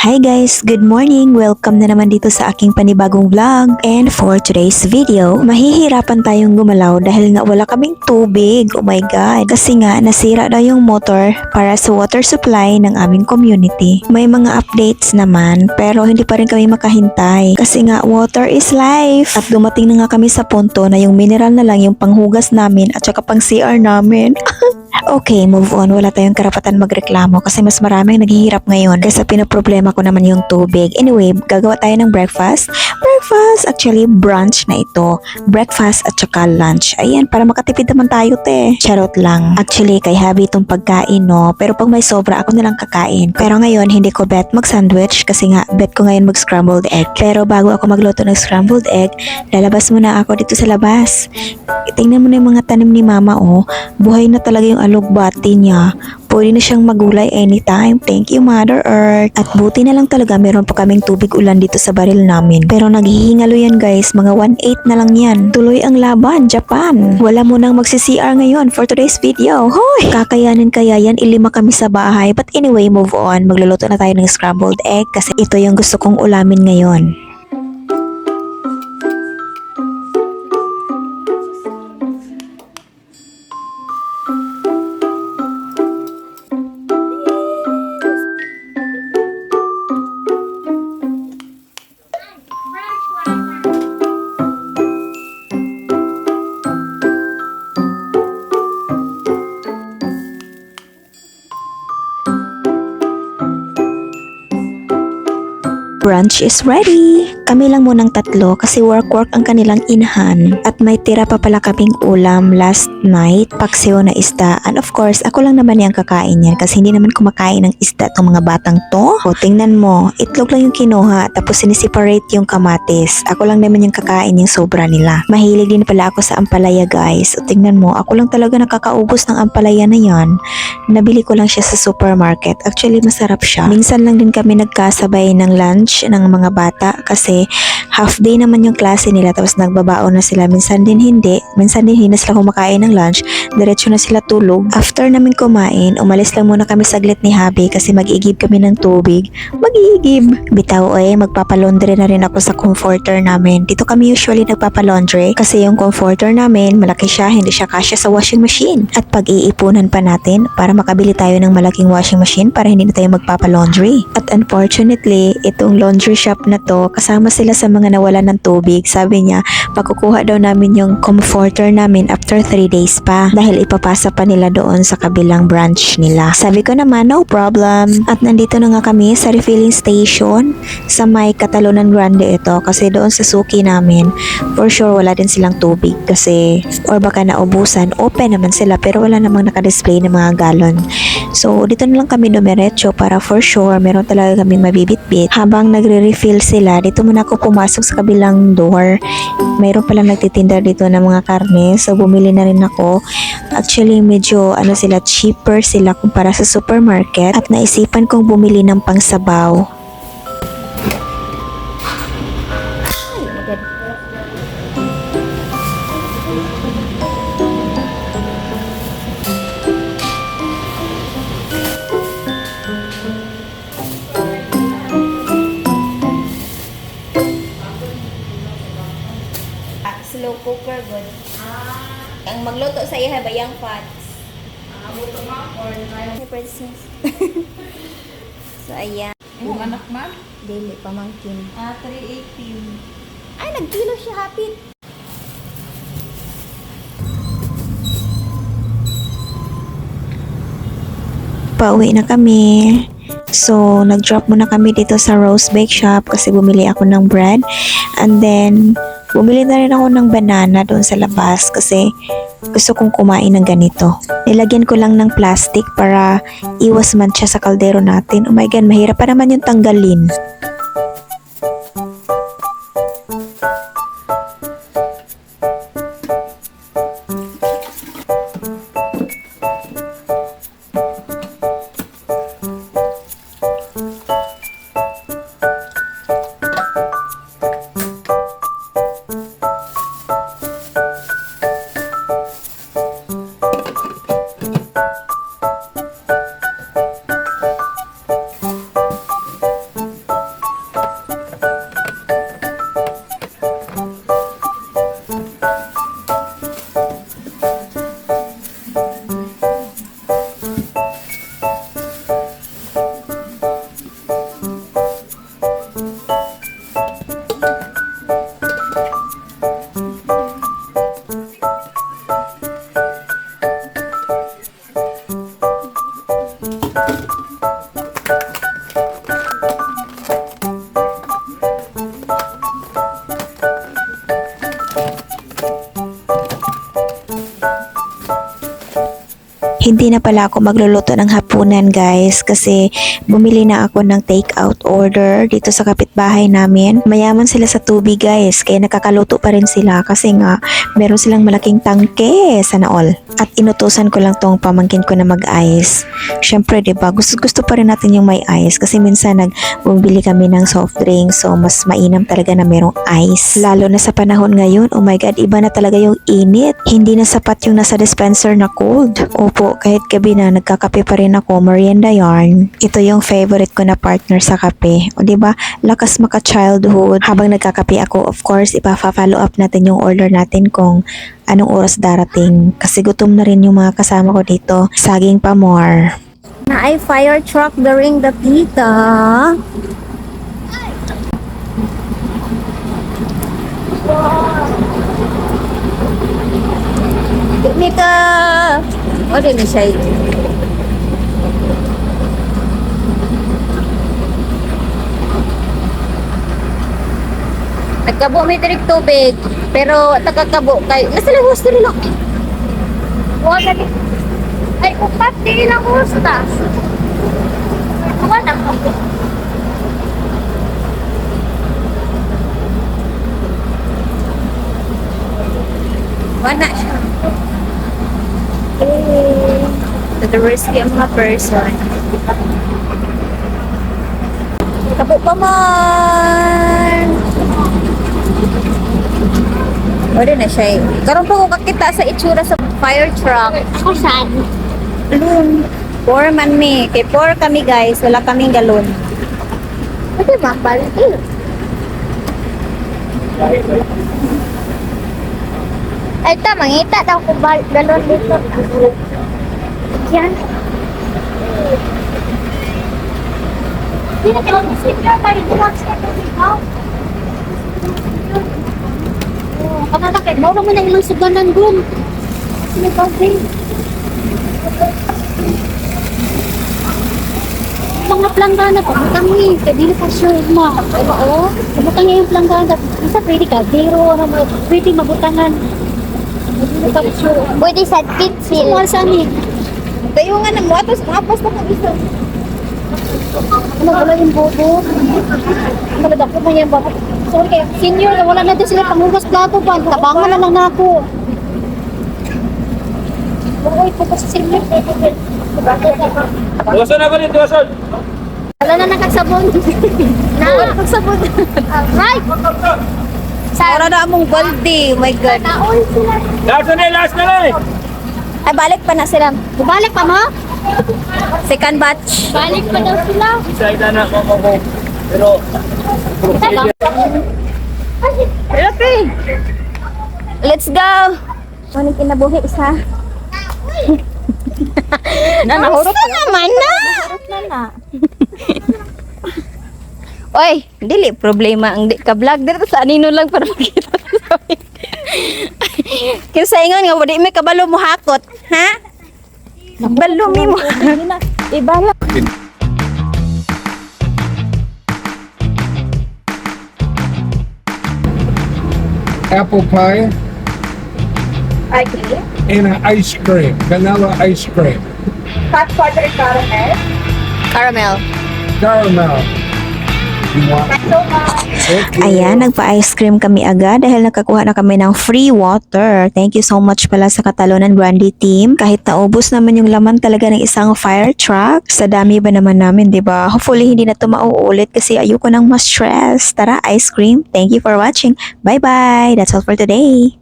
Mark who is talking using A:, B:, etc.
A: Hi guys! Good morning! Welcome na naman dito sa aking panibagong vlog. And for today's video, mahihirapan tayong gumalaw dahil nga wala kaming tubig. Oh my God! Kasi nga nasira daw yung motor para sa water supply ng aming community. May mga updates naman pero hindi pa rin kami makahintay. Kasi nga water is life! At dumating na nga kami sa punto na yung mineral na lang yung panghugas namin at saka pang CR namin. Okay, move on. Wala tayong karapatan magreklamo kasi mas maraming naghihirap ngayon kaysa pinaproblema ko naman yung tubig. Anyway, gagawa tayo ng breakfast. Breakfast, actually brunch na ito. Breakfast at saka lunch. Ayan, para makatipid naman tayo, te. Charot lang. Actually, kay Habi itong pagkain, no? Pero pag may sobra, ako na lang kakain. Pero ngayon, hindi ko bet mag-sandwich kasi nga, bet ko ngayon mag-scrambled egg. Pero bago ako magluto ng scrambled egg, lalabas muna ako dito sa labas. Tingnan mo na yung mga tanim ni mama, oh. Buhay na talaga yung alugbati niya. Pwede na siyang magulay anytime. Thank you, Mother Earth. At buti na lang talaga meron pa kaming tubig ulan dito sa baril namin. Pero naghihingalo yan guys. Mga 1/8 na lang yan. Tuloy ang laban, Japan. Wala mo nang magsi-CR ngayon for today's video. Hoy! Kakayanin kaya yan. Ilima kami sa bahay. But anyway, move on. Magluluto na tayo ng scrambled egg kasi ito yung gusto kong ulamin ngayon. Brunch is ready! Kami lang munang tatlo kasi work ang kanilang inahan. At may tira pa pala kaming ulam last night, paksiw na isda. And of course, ako lang naman yung kakain yan kasi hindi naman kumakain ng isda tong mga batang to. O, tingnan mo, itlog lang yung kinuha tapos siniseparate yung kamatis. Ako lang naman yung kakain yung sobra nila. Mahilig din pala ako sa ampalaya guys. O, tingnan mo, ako lang talaga nakakaubos ng ampalaya na yan. Nabili ko lang siya sa supermarket. Actually, masarap siya. Minsan lang din kami nagkasabay ng lunch ng mga bata kasi half day naman yung klase nila tapos nagbabaon na sila. Minsan din hindi na sila kumakain ng lunch, diretso na sila tulog. After namin kumain, umalis lang muna kami saglit ni Habi kasi mag-igib kami ng tubig. Mag-igib! Bitaw magpapalaundry na rin ako sa comforter namin. Dito kami usually nagpapalaundry kasi yung comforter namin malaki siya, hindi siya kasya sa washing machine. At pag-iipunan pa natin para makabili tayo ng malaking washing machine para hindi na tayo magpapalaundry. At unfortunately, itong laundry shop na to, kasama sila sa mga nawalan ng tubig. Sabi niya, makukuha daw namin yung comforter namin after 3 days pa dahil ipapasa pa nila doon sa kabilang branch nila. Sabi ko naman, no problem. At nandito na nga kami sa refilling station sa may Catalonan Grande ito kasi doon sa suki namin, for sure wala din silang tubig kasi or baka naubusan. Open naman sila pero wala namang nakadisplay ng mga galon. So, dito na lang kami dumiretso para for sure meron talaga kaming mabibitbit. Habang nagre-refill sila, dito muna ako pumasok sa kabilang door. Mayroon palang nagtitinda dito ng mga karne. So, bumili na rin ako. Actually, medyo cheaper sila kumpara sa supermarket. At naisipan kong bumili ng pangsabaw.
B: Slow cooker good. Ang magluto sa iya bayang fats.
C: Buto ma or
B: Hey, princess. So ayan.
C: yung anak ma?
B: Dili pamangkin.
C: 318.
B: Ay, nagkilo siya hapit.
A: Pauwi na kami. So, nag-drop muna kami dito sa Rose Bake Shop kasi bumili ako ng bread. And then, bumili na rin ako ng banana doon sa labas kasi gusto kong kumain ng ganito. Nilagyan ko lang ng plastic para iwas man siya sa kaldero natin. Oh my God, mahirap pa naman yung tanggalin. Hindi na pala ako magluluto ng hapunan guys kasi bumili na ako ng take-out order dito sa kapitbahay namin. Mayaman sila sa tubig guys kaya nakakaluto pa rin sila kasi nga meron silang malaking tangke sana all. At inutusan ko lang tong pamangkin ko na mag-ice. Syempre 'di ba gusto pa rin natin yung may ice kasi minsan bumili kami ng soft drink so mas mainam talaga na merong ice. Lalo na sa panahon ngayon, oh my god, iba na talaga yung init. Hindi na sapat yung nasa dispenser na cold. Opo, kahit gabi na nagkakape pa rin ako, merienda yarn. Ito yung favorite ko na partner sa kape. O 'di ba? Lakas maka childhood. Habang nagkakape ako, of course, ipa-follow up natin yung order natin kung anong oras darating. Kasi gutom na rin yung mga kasama ko dito. Saging pa more.
B: Na ay fire truck during the pita. Mika! O, di na siya. Nagkabo may tirik tubig. Pero takakabo kay nasa lahos na nila. Wala ni. Ay, upat din ang husta. Wala ko. Wala siya. To the rescue ang mga person. Kabo pa man! Wala na siya eh. Karoon pa ko kakita sa itsura sa fire truck. Ako saan? Galon. 4 man me. Kay 4 kami guys. Wala kaming galon. Pwede ba? Balde. Ay, mangita daw ko galon dito. Yan. Hindi na kailangan isipin tayo. Relax ka na dito. Pagkakakit, maura mo na ilang suganan doon. Sino ba, babe? Mga planggana pa, butang ni. Kaya di na pa sure ma. Ay ba, oh? Butang niya yung planggana. Isa pwede ka, zero, pwede mabutangan. Hindi na pa sure.
D: Pwede sa pitsil.
B: Mahal saan eh? Tayo nga ng watos, mapas na kong isa.
D: Ano wala yung bobo?
B: Maladako mo yan, baka.
D: Sorry kayo. Senior, wala na din sila panghugas plato pa. Tabangan na lang na ako. Uy, po sa senior.
E: Tuwason na ba rin, tuwason?
D: Wala na nakagsabon. Nakagsabon. Right.
B: Sara na among balde, oh my God.
D: Naon sila.
E: Last na lang!
B: Ay, balik pa na sila.
D: Balik pa mo?
B: Second batch.
D: Balik pa daw sila.
E: Isa na ko. Pero,
B: Okay. Let's go. Ano kinabuhi isa? Nahurot na naman na. Oy, dili problema ang di ka vlog dito sa anino lang para makita sa amin. Kinsa ingon nga wadi may kabalo mo hakot, ha? Balo mi mo. Ibala.
F: Apple pie
B: Okay.
F: and an ice cream, vanilla ice cream,
B: Hot water caramel. Caramel.
F: caramel. You want? Okay.
A: Ayan, nagpa-ice cream kami agad dahil nakakuha na kami ng free water. Thank you so much pala sa Catalonan Brandy team. Kahit naubos naman yung laman talaga ng isang fire truck, sa dami ba naman namin, di ba? Hopefully hindi na ito mauulit kasi ayoko nang ma-stress. Tara, ice cream. Thank you for watching. Bye-bye. That's all for today.